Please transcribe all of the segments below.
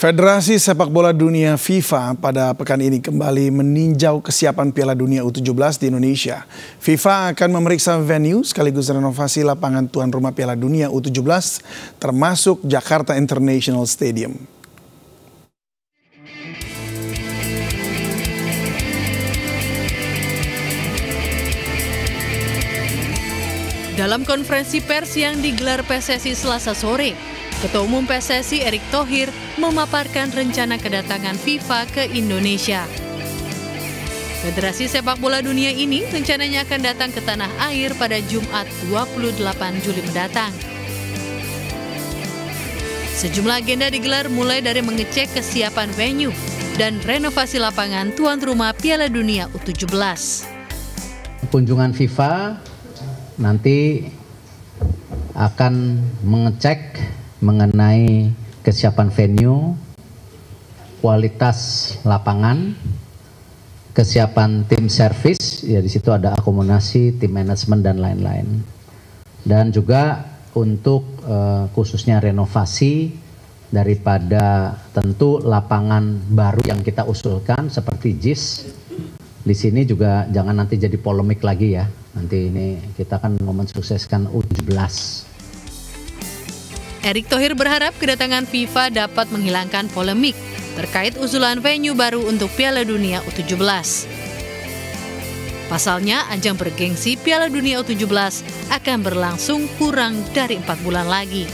Federasi Sepak Bola Dunia FIFA pada pekan ini kembali meninjau kesiapan Piala Dunia U17 di Indonesia. FIFA akan memeriksa venue sekaligus renovasi lapangan tuan rumah Piala Dunia U17 termasuk Jakarta International Stadium. Dalam konferensi pers yang digelar PSSI Selasa sore, Ketua Umum PSSI Erick Thohir memaparkan rencana kedatangan FIFA ke Indonesia. Federasi Sepak Bola Dunia ini rencananya akan datang ke tanah air pada Jumat 28 Juli mendatang. Sejumlah agenda digelar mulai dari mengecek kesiapan venue dan renovasi lapangan tuan rumah Piala Dunia U17. Kunjungan FIFA nanti akan mengecek mengenai kesiapan venue, kualitas lapangan, kesiapan tim servis, ya di situ ada akomodasi, tim manajemen dan lain-lain. Dan juga untuk khususnya renovasi daripada tentu lapangan baru yang kita usulkan seperti JIS. Di sini juga jangan nanti jadi polemik lagi ya. Nanti ini kita akan mensukseskan U17. Erick Thohir berharap kedatangan FIFA dapat menghilangkan polemik terkait usulan venue baru untuk Piala Dunia U17. Pasalnya, ajang bergengsi Piala Dunia U17 akan berlangsung kurang dari 4 bulan lagi.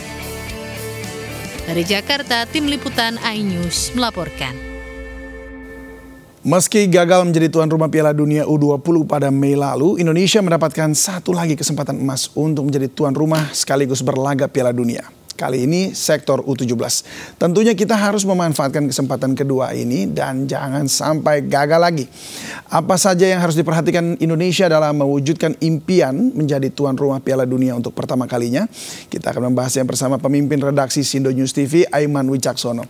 Dari Jakarta, Tim Liputan iNews melaporkan. Meski gagal menjadi tuan rumah Piala Dunia U20 pada Mei lalu, Indonesia mendapatkan satu lagi kesempatan emas untuk menjadi tuan rumah sekaligus berlaga Piala Dunia. Kali ini sektor U17. Tentunya kita harus memanfaatkan kesempatan kedua ini dan jangan sampai gagal lagi. Apa saja yang harus diperhatikan Indonesia dalam mewujudkan impian menjadi tuan rumah Piala Dunia untuk pertama kalinya? Kita akan membahasnya bersama pemimpin redaksi Sindo News TV, Aiman Wicaksono.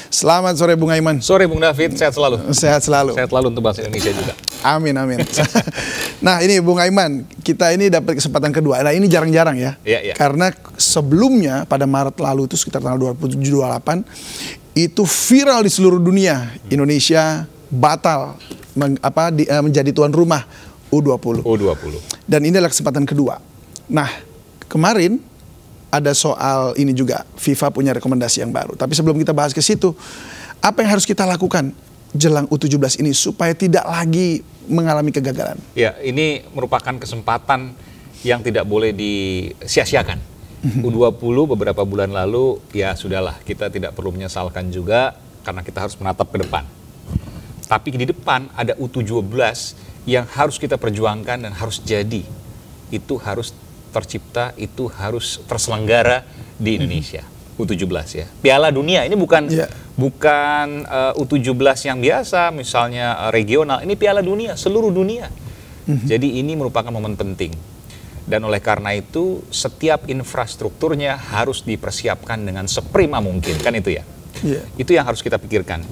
Selamat sore Bung Aiman. Sore Bung David, sehat selalu. Sehat selalu. Sehat selalu untuk bahasa Indonesia juga. Amin, amin. Nah ini Bung Aiman, kita ini dapat kesempatan kedua. Nah ini jarang-jarang ya. Iya. Karena sebelumnya pada Maret lalu itu sekitar tanggal 27-28 itu viral di seluruh dunia. Indonesia batal menjadi tuan rumah U20. Dan ini adalah kesempatan kedua. Nah kemarin ada soal ini juga, FIFA punya rekomendasi yang baru. Tapi sebelum kita bahas ke situ, apa yang harus kita lakukan jelang U17 ini supaya tidak lagi mengalami kegagalan? Ya, ini merupakan kesempatan yang tidak boleh disia-siakan. U20 beberapa bulan lalu, ya sudahlah, kita tidak perlu menyesalkan juga karena kita harus menatap ke depan. Tapi di depan ada U17 yang harus kita perjuangkan dan harus jadi. Itu harus tercipta, itu harus terselenggara di Indonesia. U17 ya. Piala Dunia ini bukan U17 yang biasa, misalnya regional. Ini Piala Dunia, seluruh dunia. Jadi ini merupakan momen penting. Dan oleh karena itu, setiap infrastrukturnya harus dipersiapkan dengan seprima mungkin, kan itu ya? Itu yang harus kita pikirkan.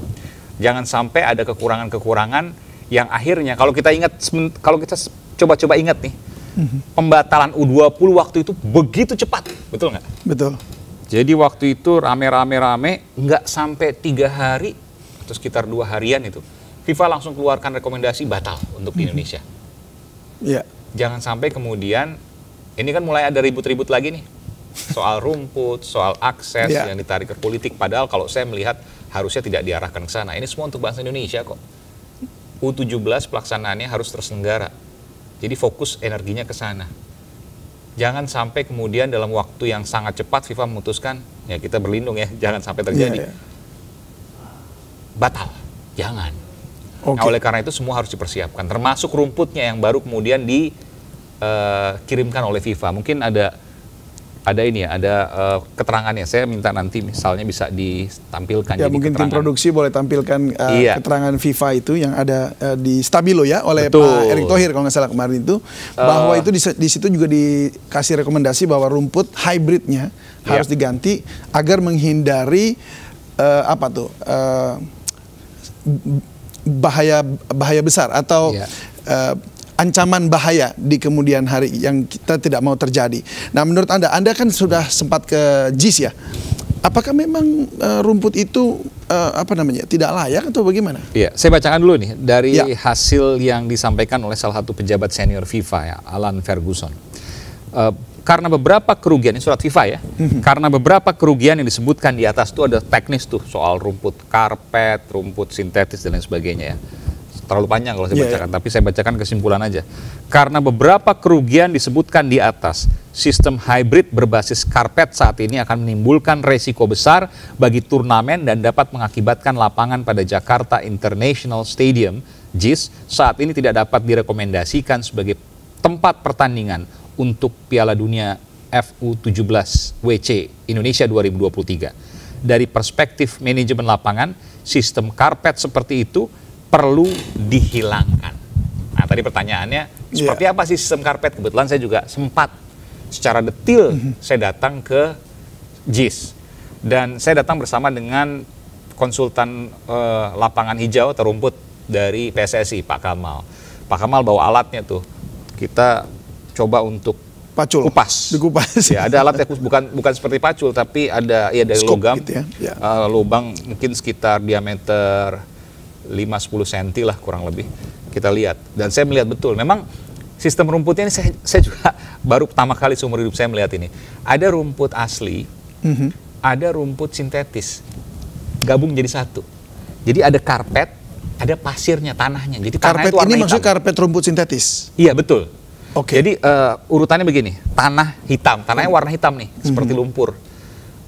Jangan sampai ada kekurangan-kekurangan yang akhirnya, kalau kita coba-coba ingat nih, pembatalan U20 waktu itu begitu cepat, betul nggak? Betul. Jadi waktu itu rame-rame, nggak sampai 3 hari, atau sekitar 2 harian itu, FIFA langsung keluarkan rekomendasi batal untuk di Indonesia. Jangan sampai kemudian, ini kan mulai ada ribut-ribut lagi nih, soal rumput, soal akses yang ditarik ke politik, padahal kalau saya melihat harusnya tidak diarahkan ke sana. Ini semua untuk bangsa Indonesia kok. U17 pelaksanaannya harus terselenggara, jadi fokus energinya ke sana. Jangan sampai kemudian dalam waktu yang sangat cepat FIFA memutuskan, ya kita berlindung ya, jangan sampai terjadi. Batal, jangan. Nah, oleh karena itu semua harus dipersiapkan, termasuk rumputnya yang baru kemudian dikirimkan oleh FIFA. Mungkin ada ini ya, ada keterangannya. Saya minta nanti misalnya bisa ditampilkan. Ya, mungkin tim produksi boleh tampilkan keterangan FIFA itu yang ada di Stabilo ya, oleh Pak Erick Thohir kalau nggak salah kemarin itu, bahwa itu di situ juga dikasih rekomendasi bahwa rumput hybridnya harus diganti agar menghindari bahaya besar atau ancaman bahaya di kemudian hari yang kita tidak mau terjadi. Nah menurut Anda kan sudah sempat ke JIS ya. Apakah memang rumput itu tidak layak atau bagaimana? Iya, saya bacakan dulu nih dari hasil yang disampaikan oleh salah satu pejabat senior FIFA ya, Alan Ferguson. Karena beberapa kerugian, ini surat FIFA ya, karena beberapa kerugian yang disebutkan di atas itu ada teknis tuh soal rumput karpet, rumput sintetis dan lain sebagainya ya. Terlalu panjang kalau saya bacakan, tapi saya bacakan kesimpulan aja. Karena beberapa kerugian disebutkan di atas, sistem hybrid berbasis karpet saat ini akan menimbulkan resiko besar bagi turnamen dan dapat mengakibatkan lapangan pada Jakarta International Stadium, JIS, saat ini tidak dapat direkomendasikan sebagai tempat pertandingan untuk Piala Dunia FU17 WC Indonesia 2023. Dari perspektif manajemen lapangan, sistem karpet seperti itu perlu dihilangkan. Nah, tadi pertanyaannya, seperti apa sih sistem karpet? Kebetulan saya juga sempat secara detail saya datang ke JIS. Dan saya datang bersama dengan konsultan lapangan hijau atau rumput dari PSSI, Pak Kamal. Pak Kamal bawa alatnya tuh. Kita coba untuk pacul, kupas. Dikupas. Ya, ada alat yang bukan seperti pacul, tapi ada dari Skop logam. gitu ya. Lubang mungkin sekitar diameter 5-10 cm lah kurang lebih, kita lihat. Dan saya melihat betul, memang sistem rumputnya ini saya juga baru pertama kali seumur hidup saya melihat ini. Ada rumput asli, ada rumput sintetis, gabung jadi satu. Jadi ada karpet, ada pasirnya, tanahnya. Jadi karpet tanah itu warna ini hitam. maksudnya karpet rumput sintetis? Iya, betul. Oke. Jadi urutannya begini, tanah hitam, tanahnya warna hitam nih, seperti lumpur.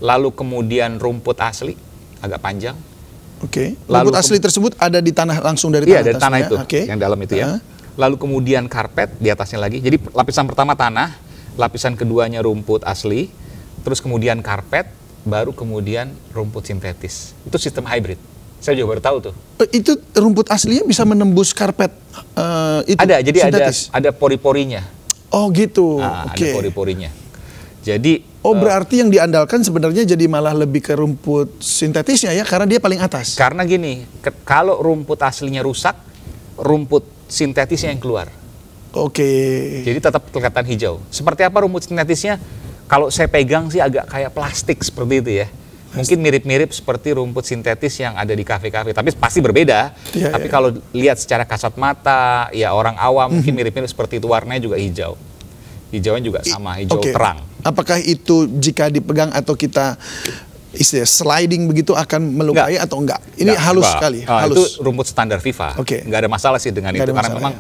Lalu kemudian rumput asli, agak panjang. Oke. Rumput asli tersebut ada di tanah, langsung dari tanah? Iya, dari tanah itu, yang dalam itu ya. Lalu kemudian karpet di atasnya lagi. Jadi lapisan pertama tanah, lapisan keduanya rumput asli, terus kemudian karpet, baru kemudian rumput sintetis. Itu sistem hybrid. Saya juga baru tahu tuh. Itu rumput aslinya bisa menembus karpet itu? Ada, jadi sintetis? ada pori-porinya. Oh gitu, Ada pori-porinya. Jadi berarti yang diandalkan sebenarnya jadi malah lebih ke rumput sintetisnya ya, karena dia paling atas. Karena gini, kalau rumput aslinya rusak, rumput sintetisnya yang keluar. Oke. Jadi tetap kelihatan hijau. Seperti apa rumput sintetisnya? Kalau saya pegang sih agak kayak plastik seperti itu ya. Mungkin mirip-mirip seperti rumput sintetis yang ada di kafe-kafe, tapi pasti berbeda. Tapi kalau lihat secara kasat mata, ya orang awam mungkin mirip-mirip seperti itu, warnanya juga hijau. Hijaunya juga sama, hijau terang. Apakah itu jika dipegang atau kita sliding begitu akan melukai atau enggak? Ini halus sekali. Halus. Itu rumput standar FIFA. Nggak ada masalah sih dengan itu. Karena memang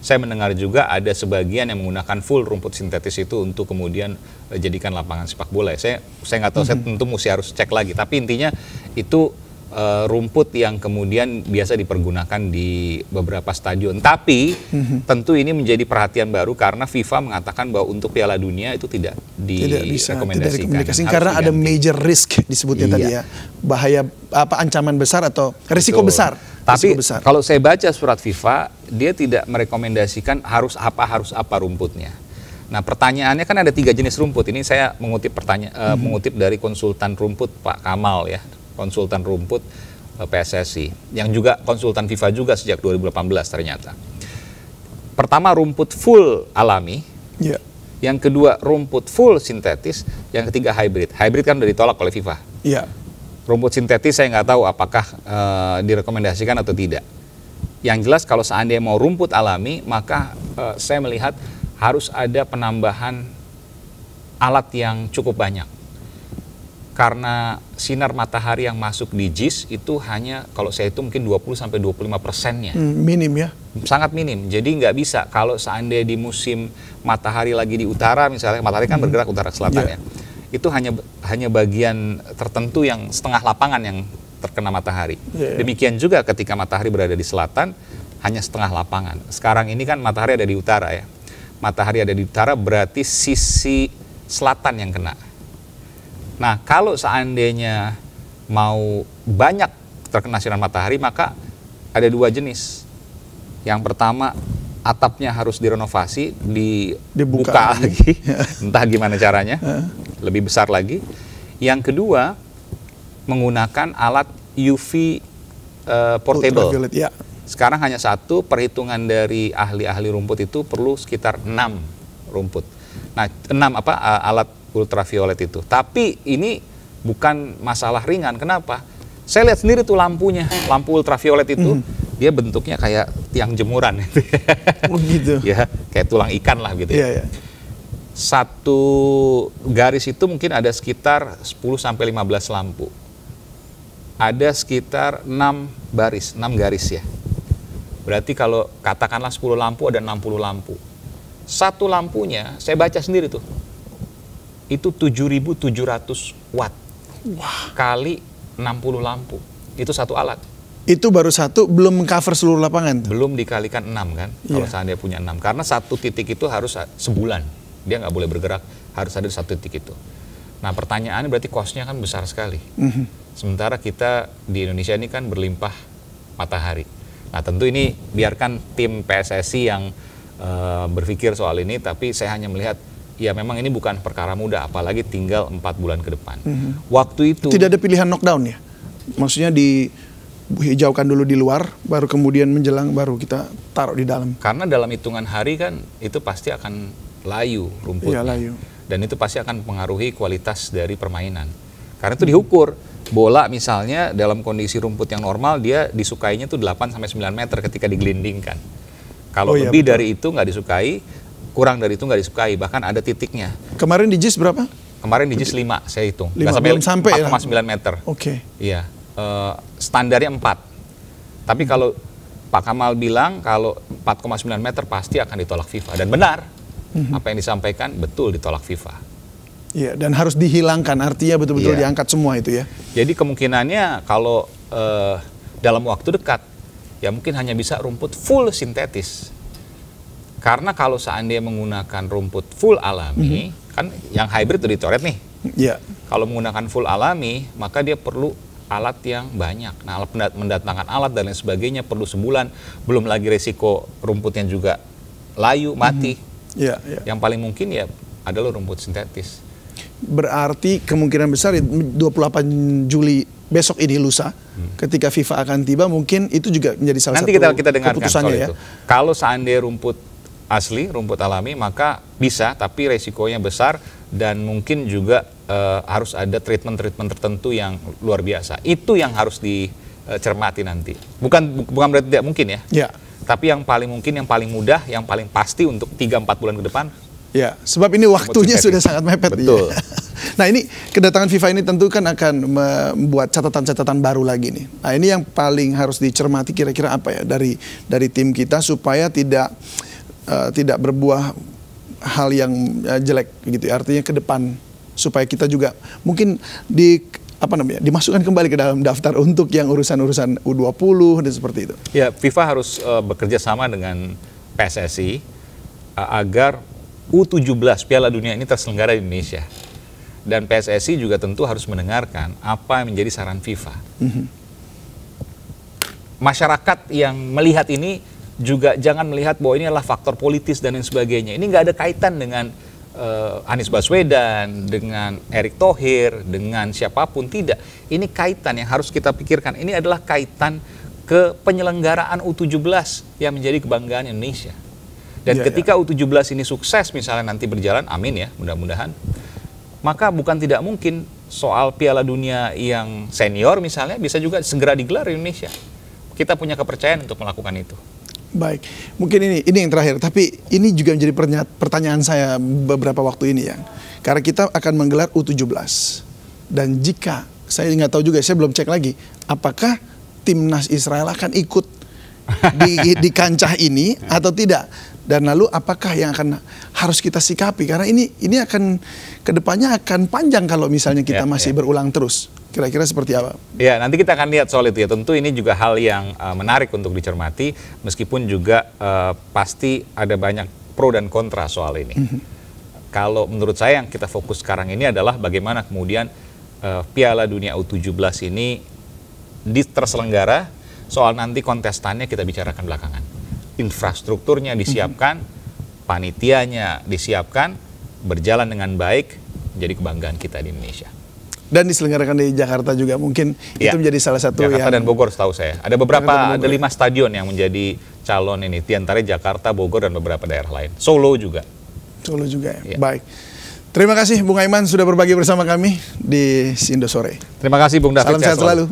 saya mendengar juga ada sebagian yang menggunakan full rumput sintetis itu untuk kemudian jadikan lapangan sepak bola. Saya nggak tahu, saya tentu harus cek lagi. Tapi intinya itu rumput yang kemudian biasa dipergunakan di beberapa stadion. Tapi tentu ini menjadi perhatian baru karena FIFA mengatakan bahwa untuk Piala Dunia itu tidak direkomendasikan. Karena ada major risk disebutnya tadi ya. Bahaya ancaman besar atau risiko besar. Tapi kalau saya baca surat FIFA, dia tidak merekomendasikan harus apa rumputnya. Nah, pertanyaannya kan ada 3 jenis rumput. Ini saya mengutip mengutip dari konsultan rumput Pak Kamal ya. Konsultan rumput PSSI, yang juga konsultan FIFA juga sejak 2018 ternyata. Pertama rumput full alami, yang kedua rumput full sintetis, yang ketiga hybrid. Hybrid kan udah ditolak oleh FIFA. Rumput sintetis saya nggak tahu apakah direkomendasikan atau tidak. Yang jelas kalau seandainya mau rumput alami, maka saya melihat harus ada penambahan alat yang cukup banyak. Karena sinar matahari yang masuk di JIS itu hanya, kalau saya itu mungkin 20-25%-nya. Minim ya? Sangat minim, jadi nggak bisa. Kalau seandainya di musim matahari lagi di utara, misalnya matahari kan bergerak utara ke selatan ya, itu hanya bagian tertentu yang setengah lapangan yang terkena matahari. Demikian juga ketika matahari berada di selatan, hanya setengah lapangan. Sekarang ini kan matahari ada di utara ya. Matahari ada di utara berarti sisi selatan yang kena. Nah, kalau seandainya mau banyak terkena sinar matahari, maka ada 2 jenis. Yang pertama, atapnya harus direnovasi, dibuka lagi, entah gimana caranya, lebih besar lagi. Yang kedua, menggunakan alat UV portable. Sekarang hanya 1, perhitungan dari ahli-ahli rumput itu perlu sekitar 6 rumput. Nah, 6 alat ultraviolet itu. Tapi ini bukan masalah ringan. Kenapa? Saya lihat sendiri tuh lampunya, lampu ultraviolet itu, dia bentuknya kayak tiang jemuran. Oh gitu. Ya, kayak tulang ikan lah gitu ya. Iya, iya. Satu garis itu mungkin ada sekitar 10-15 lampu. Ada sekitar 6 garis ya. Berarti kalau katakanlah 10 lampu ada 60 lampu. Satu lampunya, saya baca sendiri tuh, itu 7.700 watt. Wah. Kali 60 lampu. Itu satu alat. Itu baru satu, belum cover seluruh lapangan tuh. Belum dikalikan 6 kan, kalau Iya. seandainya punya 6. Karena satu titik itu harus sebulan. Dia nggak boleh bergerak, harus ada di satu titik itu. Nah pertanyaannya berarti cost-nya kan besar sekali. Sementara kita di Indonesia ini kan berlimpah matahari. Nah tentu ini biarkan tim PSSI yang berpikir soal ini, tapi saya hanya melihat, ya memang ini bukan perkara mudah, apalagi tinggal 4 bulan ke depan. Waktu itu... Tidak ada pilihan knockdown ya? Maksudnya dihijaukan dulu di luar, baru kemudian menjelang, baru kita taruh di dalam. Karena dalam hitungan hari kan, itu pasti akan layu rumputnya. Iya, layu. Dan itu pasti akan mempengaruhi kualitas dari permainan. Karena itu diukur. Bola misalnya dalam kondisi rumput yang normal, dia disukainya tuh 8-9 meter ketika digelindingkan. Kalau lebih dari itu nggak disukai, kurang dari itu nggak disukai, bahkan ada titiknya. Kemarin di JIS berapa? Kemarin di JIS 5, saya hitung. 5, belum sampai 4,9 meter. Oke. Iya, standarnya 4. Tapi kalau Pak Kamal bilang kalau 4,9 meter pasti akan ditolak FIFA. Dan benar, apa yang disampaikan betul ditolak FIFA. Iya, dan harus dihilangkan, artinya betul-betul diangkat semua itu ya. Jadi kemungkinannya kalau dalam waktu dekat, ya mungkin hanya bisa rumput full sintetis. Karena kalau seandainya menggunakan rumput full alami, kan yang hybrid itu dicoret nih. Iya. Kalau menggunakan full alami, maka dia perlu alat yang banyak. Nah, mendatangkan alat dan lain sebagainya perlu sebulan. Belum lagi resiko rumputnya juga layu, mati. Iya, iya. Yang paling mungkin ya adalah rumput sintetis. Berarti kemungkinan besar 28 Juli besok ini lusa, ketika FIFA akan tiba, mungkin itu juga menjadi salah Nanti satu kita dengarkan keputusannya soal ya. itu. Kalau seandainya rumput asli, rumput alami, maka bisa, tapi resikonya besar dan mungkin juga harus ada treatment-treatment tertentu yang luar biasa. Itu yang harus dicermati nanti. Bukan berarti tidak mungkin ya. Ya. Tapi yang paling mungkin, yang paling mudah, yang paling pasti untuk 3-4 bulan ke depan. Ya, sebab ini waktunya sudah sangat mepet. Betul. Ya. Nah ini kedatangan FIFA ini tentu kan akan membuat catatan-catatan baru lagi nih. Nah ini yang paling harus dicermati kira-kira apa ya dari tim kita supaya tidak berbuah hal yang jelek gitu. Artinya ke depan supaya kita juga mungkin dimasukkan kembali ke dalam daftar untuk yang urusan-urusan U20 dan seperti itu. Ya, FIFA harus bekerja sama dengan PSSI agar U17 Piala Dunia ini terselenggara di Indonesia. Dan PSSI juga tentu harus mendengarkan apa yang menjadi saran FIFA. Masyarakat yang melihat ini juga jangan melihat bahwa ini adalah faktor politis dan lain sebagainya. Ini nggak ada kaitan dengan Anies Baswedan, dengan Erick Thohir, dengan siapapun, tidak. Ini kaitan yang harus kita pikirkan. Ini adalah kaitan ke penyelenggaraan U17 yang menjadi kebanggaan Indonesia. Dan ketika U17 ini sukses misalnya nanti berjalan, amin ya, mudah-mudahan, maka bukan tidak mungkin soal Piala Dunia yang senior misalnya bisa juga segera digelar di Indonesia. Kita punya kepercayaan untuk melakukan itu. Baik, mungkin ini yang terakhir, tapi ini juga menjadi pertanyaan saya beberapa waktu ini ya. Karena kita akan menggelar U17. Dan jika, saya nggak tahu juga, saya belum cek lagi, apakah timnas Israel akan ikut di kancah ini atau tidak? Dan lalu apakah yang akan harus kita sikapi? Karena ini akan kedepannya akan panjang kalau misalnya kita masih berulang terus. Kira-kira seperti apa? Ya, nanti kita akan lihat soal itu ya. Tentu ini juga hal yang menarik untuk dicermati, meskipun juga pasti ada banyak pro dan kontra soal ini. Kalau menurut saya yang kita fokus sekarang ini adalah bagaimana kemudian Piala Dunia U17 ini terselenggara, soal nanti kontestannya kita bicarakan belakangan. Infrastrukturnya disiapkan, panitianya disiapkan, berjalan dengan baik, menjadi kebanggaan kita di Indonesia. Dan diselenggarakan di Jakarta juga mungkin itu menjadi salah satu Jakarta dan Bogor setahu saya. Ada beberapa, ada 5 stadion yang menjadi calon ini, di antaranya Jakarta, Bogor, dan beberapa daerah lain. Solo juga. Solo juga ya. Baik. Terima kasih Bung Aiman sudah berbagi bersama kami di Sindo Sore. Terima kasih Bung David. Salam sehat selalu.